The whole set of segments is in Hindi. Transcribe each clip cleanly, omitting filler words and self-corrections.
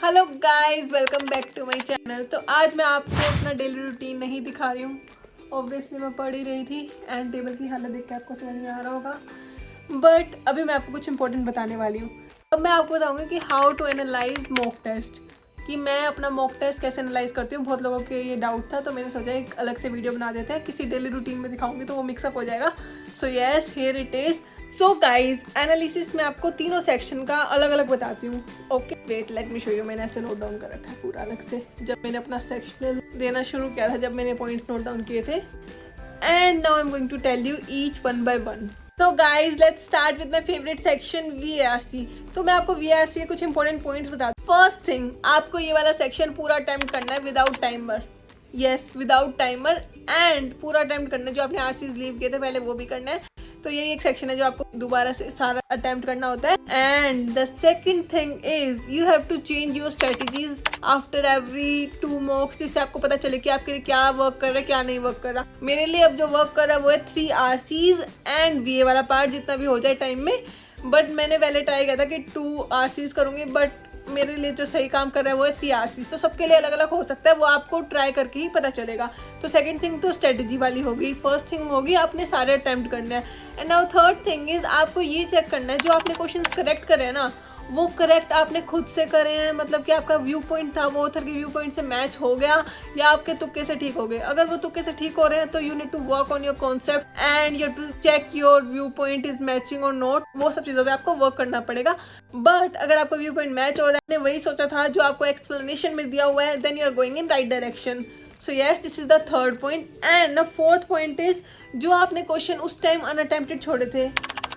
Hello guys, welcome back to my channel. तो आज मैं आपको अपना डेली रूटीन नहीं दिखा रही हूँ। ऑब्वियसली मैं पढ़ ही रही थी एंड टेबल की हालत देख के आपको समझ में आ रहा होगा, बट अभी मैं आपको कुछ इंपॉर्टेंट बताने वाली हूँ। अब मैं आपको बताऊँगी कि how to analyse mock test, कि मैं अपना मॉक टेस्ट कैसे एनालाइज करती हूँ। बहुत लोगों के ये डाउट था, तो मैंने सोचा एक अलग से वीडियो बना देते हैं। किसी डेली रूटीन में दिखाऊंगी तो वो मिक्सअप हो जाएगा। So yes, here it is. So guys, analysis में आपको तीनों सेक्शन का अलग अलग बताती हूँ। Okay, wait, let me show you. मैंने ऐसे नोट डाउन कर रखा है पूरा अलग से, जब मैंने अपना सेक्शनल देना शुरू किया था, जब मैंने पॉइंट्स नोट डाउन किए थे। And now I am going to tell you each one by one. तो guys, let's start with my favourite section, VARC। तो मैं आपको VARC के कुछ इंपॉर्टेंट पॉइंट्स बताती हूँ। फर्स्ट थिंग, आपको ये वाला सेक्शन पूरा अटेम्प्ट करना है without timer. Yes, without timer, and पूरा अटेम्प्ट करना है। जो आपने RCs लीव किए थे पहले, वो भी करना है। तो ये एक सेक्शन है जो आपको दोबारा से सारा अटेम्प्ट करना होता है। And the second thing is you have to change your strategies after every 2 mocks, जिससे आपको पता चले कि आपके लिए क्या वर्क कर रहा है, क्या नहीं वर्क कर रहा। मेरे लिए अब जो वर्क कर रहा है वो है 3 RCs एंड VA वाला पार्ट, जितना भी हो जाए टाइम में। बट मैंने पहले ट्राई किया था कि 2 RCs करूँगी, बट मेरे लिए जो सही काम कर रहा है वो है 3 RCs। तो सबके लिए अलग अलग हो सकता है, वो आपको ट्राई करके ही पता चलेगा। तो सेकंड थिंग तो स्ट्रेटजी वाली होगी। फर्स्ट थिंग होगी आपने सारे अटेम्प्ट करने हैं। And now third thing is आपको ये चेक करना है जो आपने क्वेश्चंस करेक्ट करे हैं ना, वो करेक्ट आपने खुद से करे हैं। मतलब कि आपका व्यू पॉइंट था वो ऑथर के व्यू पॉइंट से मैच हो गया, या आपके तुक्के से ठीक हो गए। अगर वो तुक्के से ठीक हो रहे हैं तो you need to work on your concept and you to check your viewpoint is matching or not. वो सब चीज़ों पे आपको वर्क करना पड़ेगा। बट अगर आपका व्यू पॉइंट मैच हो रहा है, आपने वही सोचा था जो आपको एक्सप्लेनेशन में दिया हुआ है, then you are going in right direction. So yes, this is the third point. And the fourth point is जो आपने क्वेश्चन उस टाइम अनअटेम्प्टेड छोड़े थे,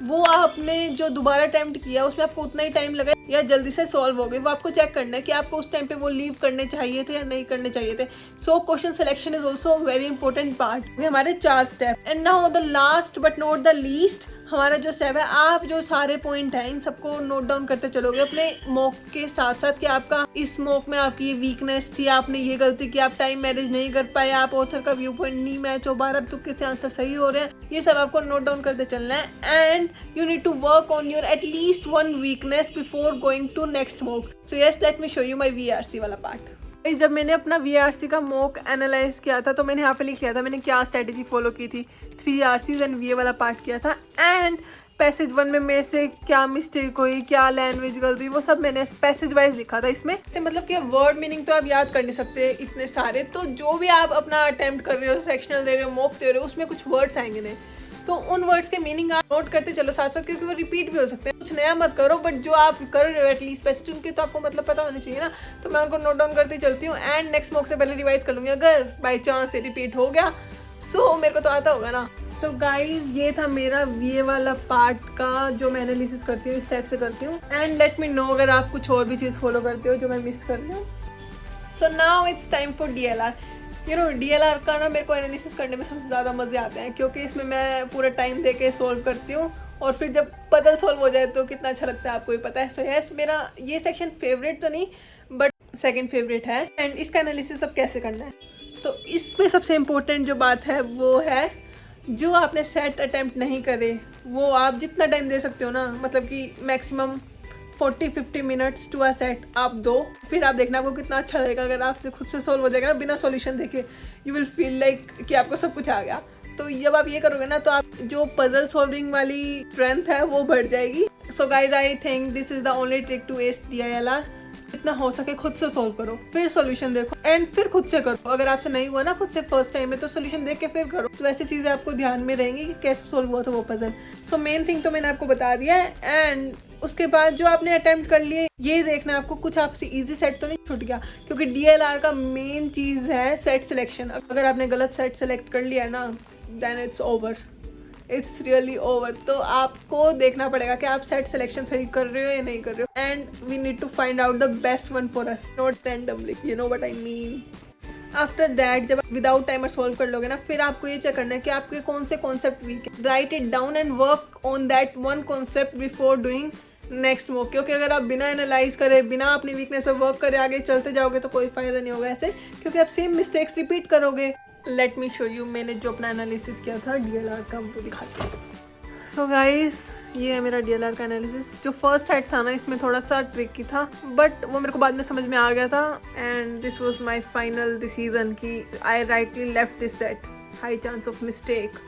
वो आपने जो दोबारा अटेम्प्ट किया उसमें आपको उतना ही टाइम लगा या जल्दी से सॉल्व हो गए, वो आपको चेक करना है कि आपको उस टाइम पे वो लीव करने चाहिए थे या नहीं करने चाहिए थे। So question selection is also very important part. हमारे 4 step. And now the last but not the least, हमारा जो स्टेप है, आप जो सारे पॉइंट हैं इन सबको नोट डाउन करते चलोगे अपने मॉक के साथ साथ, कि आपका इस मॉक में आपकी ये वीकनेस थी, आपने ये गलती की, आप टाइम मैनेज नहीं कर पाए, आप ऑथर का व्यू पॉइंट नहीं मैच हो, 12 तुक्के से आंसर सही हो रहे हैं। ये सब आपको नोट डाउन करते चलना है। And you need to work on your at least 1 weakness before going to next mock. So yes, let me show you my VARC वाला पार्ट। जब मैंने अपना VARC का मॉक एनालाइज किया था तो मैंने यहाँ पे लिख लिया था मैंने क्या स्ट्रेटेजी फॉलो की थी। 3 RCs एंड VA वाला पार्ट किया था। एंड पैसेज 1 में मेरे से क्या मिस्टेक हुई, क्या लैंग्वेज गलती, वो सब मैंने पैसेज वाइज लिखा था इसमें। मतलब कि वर्ड मीनिंग तो आप याद कर नहीं सकते इतने सारे, तो जो भी आप अपना अटेम्प्ट कर रहे हो, सेक्शनल दे रहे हो, मॉक दे रहे हो, उसमें कुछ वर्ड्स आएंगे नहीं, तो उन वर्ड्स के मीनिंग आप नोट करते चलो साथ साथ, क्योंकि वो रिपीट भी हो सकते हैं। कुछ नया मत करो, बट जो आप कर रहे हो एटलीस्ट पैसेज उनके तो आपको मतलब पता होना चाहिए ना। तो मैं उनको नोट डाउन करती चलती हूँ एंड नेक्स्ट मॉक से पहले रिवाइज कर लूँगी। अगर बाई चांस से रिपीट हो गया सो मेरे को तो आता होगा ना। सो गाइज, ये था मेरा VA वाला पार्ट का जो मैं एनालिसिस करती हूँ, इस टाइप से करती हूँ। एंड लेट मी नो अगर आप कुछ और भी चीज़ फॉलो करते हो जो मैं मिस कर रही हूँ। So now it's time for DLR। You know, DLR का ना मेरे को एनालिसिस करने में सबसे ज़्यादा मज़े आते हैं, क्योंकि इसमें मैं पूरा टाइम दे के सोल्व करती हूँ, और फिर जब पजल सोल्व हो जाए तो कितना अच्छा लगता है आपको भी पता है। सो यस, मेरा ये सेक्शन फेवरेट तो नहीं बट सेकंड फेवरेट है। एंड इसका एनालिसिस अब कैसे करना है, तो इसमें सबसे इम्पोर्टेंट जो बात है वो है जो आपने सेट अटेम्प्ट नहीं करे वो आप जितना टाइम दे सकते हो ना, मतलब कि maximum 40-50 minutes to a set आप दो। फिर आप देखना आपको कितना अच्छा लगेगा अगर आपसे खुद से सोल्व हो जाएगा ना, बिना सॉल्यूशन देखे। यू विल फील लाइक कि आपको सब कुछ आ गया। तो जब आप ये करोगे ना, तो आप जो पजल सॉल्विंग वाली स्ट्रेंथ है वो बढ़ जाएगी। So guys, I think this is the only trick to ace DLR। जितना हो सके खुद से सोल्व करो, फिर सॉल्यूशन देखो एंड फिर खुद से करो। अगर आपसे नहीं हुआ ना खुद से फर्स्ट टाइम में, तो सॉल्यूशन देख के फिर करो। तो ऐसी चीज़ें आपको ध्यान में रहेंगी कि कैसे सोल्व हुआ था वो पजल। सो मेन थिंग तो मैंने आपको बता दिया है। एंड उसके बाद जो आपने अटेम्प्ट कर लिए, ये देखना आपको कुछ आपसे इजी सेट तो नहीं छूट गया, क्योंकि DLR का मेन चीज़ है सेट सिलेक्शन। अगर आपने गलत सेट सेलेक्ट कर लिया ना, then it's over, it's really over. तो आपको देखना पड़ेगा कि आप सेट सिलेक्शन सही कर रहे हो या नहीं कर रहे हो। And we need to find out the best one for us, not randomly, you know what I mean. After that, जब विदाउट टाइमर सोल्व कर लोगे ना, फिर आपको ये चेक करना है कि आपके कौन से कॉन्सेप्ट वीक है। Right it down and work on that one concept before doing next mock. क्योंकि अगर आप बिना एनालाइज करे, बिना अपनी वीकनेस पर वर्क करे आगे चलते जाओगे तो कोई फायदा नहीं होगा ऐसे, क्योंकि आप सेम मिस्टेक्स रिपीट करोगे। लेट मी शो यू, मैंने जो अपना एनालिसिस किया था DLR का, वो दिखाती हूँ। सो गाइस, ये है मेरा DLR का एनालिसिस। जो फर्स्ट सेट था ना इसमें थोड़ा सा ट्रिकी था, बट वो मेरे को बाद में समझ में आ गया था। And this was my final decision कि I rightly left this set, high chance of mistake.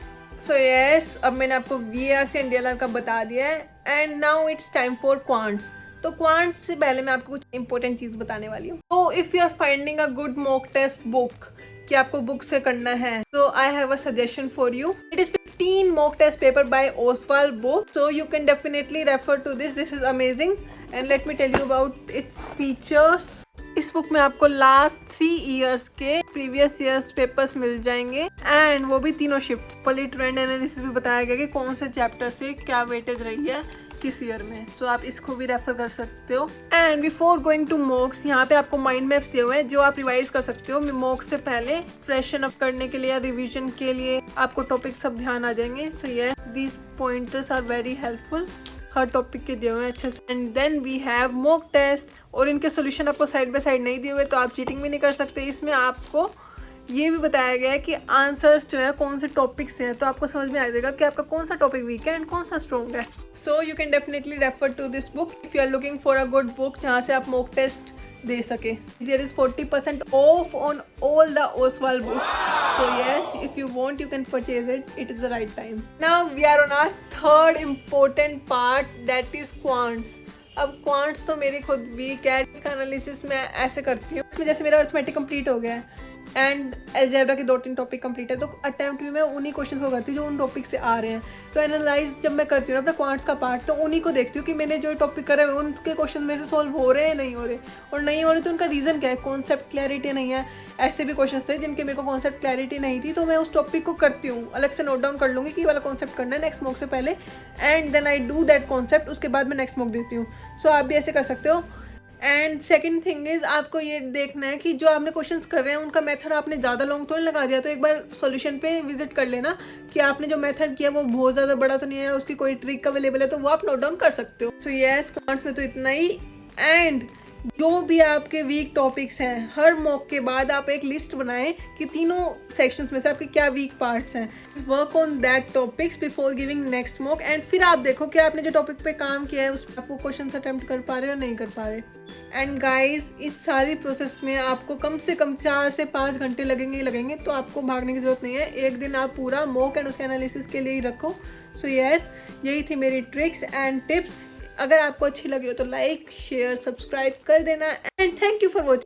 So yes, अब मैंने आपको VARC एंड DLR का बता दिया है। And now it's time for quants. तो क्वांट्स से पहले मैं आपको कुछ इंपॉर्टेंट चीज़ बताने वाली हूँ। तो if you are finding a good mock test book कि आपको बुक से करना है, तो I have a suggestion for you. It is 15 mock test paper by Oswald book, so you can definitely refer to this. This is amazing and let me tell you about its features. इस बुक में आपको लास्ट 3 years के प्रीवियस ईयर्स पेपर्स मिल जाएंगे एंड वो भी तीनों शिफ्ट। पॉली ट्रेंड एनालिसिस भी बताया गया कि कौन से चैप्टर से क्या वेटेज रही है किस ईयर में, सो आप इसको भी रेफर कर सकते हो। And before going to mocks, यहाँ पे आपको माइंड मैप्स दिए हुए हैं जो आप रिवाइज कर सकते हो। मॉक्स से पहले फ्रेशन अप करने के लिए या रिवीजन के लिए आपको टॉपिक सब ध्यान आ जाएंगे। So yes, these pointers are very helpful, हर टॉपिक के दिए हुए हैं अच्छे से। And then we have mock test, और इनके सोल्यूशन आपको साइड बाय साइड नहीं दिए हुए, तो आप चीटिंग भी नहीं कर सकते। इसमें आपको ये भी बताया गया है कि आंसर्स जो है कौन से टॉपिक से हैं, तो आपको समझ में आ जाएगा कि आपका कौन सा टॉपिक वीक है एंड कौन सा स्ट्रॉन्ग है। So you can definitely refer to this book if you are looking for a good book जहाँ से आप मॉक टेस्ट दे सके। There is 40% off on all the Oswal books, so yes, if you want you can purchase it, it is the right time. Now we are on our third important part, that is quants. अब क्वांट्स तो मेरी खुद वीक है, इसका एनालिसिस मैं ऐसे करती हूँ। इसमें जैसे मेरा अर्थमेटिक कंप्लीट हो गया है एंड अलजेब्रा के 2-3 टॉपिक कंप्लीट है, तो अटेम्प्ट भी मैं उन्हीं क्वेश्चन को करती हूँ जो उन टॉपिक से आ रहे हैं। तो एनालाइज जब मैं करती हूँ अपना क्वांट्स का पार्ट, तो उन्हीं को देखती हूँ कि मैंने जो टॉपिक करे हुए उनके क्वेश्चन में से सॉल्व हो रहे हैं नहीं हो रहे, और नहीं हो रहे तो उनका रीज़न क्या है। कॉन्सेप्ट क्लैरिटी नहीं है। ऐसे भी क्वेश्चन थे जिनके मेरे को कॉन्सेप्ट क्लैरिटी नहीं थी, तो मैं उस टॉपिक को करती हूँ, अलग से नोट डाउन कर लूँगी कि वाला कॉन्सेप्ट करना है नेक्स्ट मॉक से पहले, and then I do that concept, उसके बाद मैं नेक्स्ट मॉक देती हूँ। सो आप भी ऐसे कर सकते हो। एंड सेकंड थिंग इज़, आपको ये देखना है कि जो आपने क्वेश्चंस कर रहे हैं उनका मेथड आपने ज़्यादा लॉन्ग तो नहीं लगा दिया, तो एक बार सॉल्यूशन पे विजिट कर लेना कि आपने जो मेथड किया वो बहुत ज़्यादा बड़ा तो नहीं है, उसकी कोई ट्रिक अवेलेबल है तो वो आप नोट डाउन कर सकते हो। सो यस, क्वांट्स में तो इतना ही। एंड जो भी आपके वीक टॉपिक्स हैं, हर मॉक के बाद आप एक लिस्ट बनाएं कि तीनों सेक्शंस में से आपके क्या वीक पार्ट्स हैं। Work on that topics before giving next mock, and फिर आप देखो कि आपने जो टॉपिक पे काम किया है उस पर आपको क्वेश्चन अटेम्प्ट कर पा रहे हो या नहीं कर पा रहे। एंड गाइज, इस सारी प्रोसेस में आपको कम से कम 4 से 5 घंटे लगेंगे ही लगेंगे, तो आपको भागने की जरूरत नहीं है। एक दिन आप पूरा मॉक एंड उसके एनालिसिस के लिए ही रखो। सो यस, यही थी मेरी ट्रिक्स एंड टिप्स। अगर आपको अच्छी लगी हो तो लाइक, शेयर, सब्सक्राइब कर देना, and thank you for watching.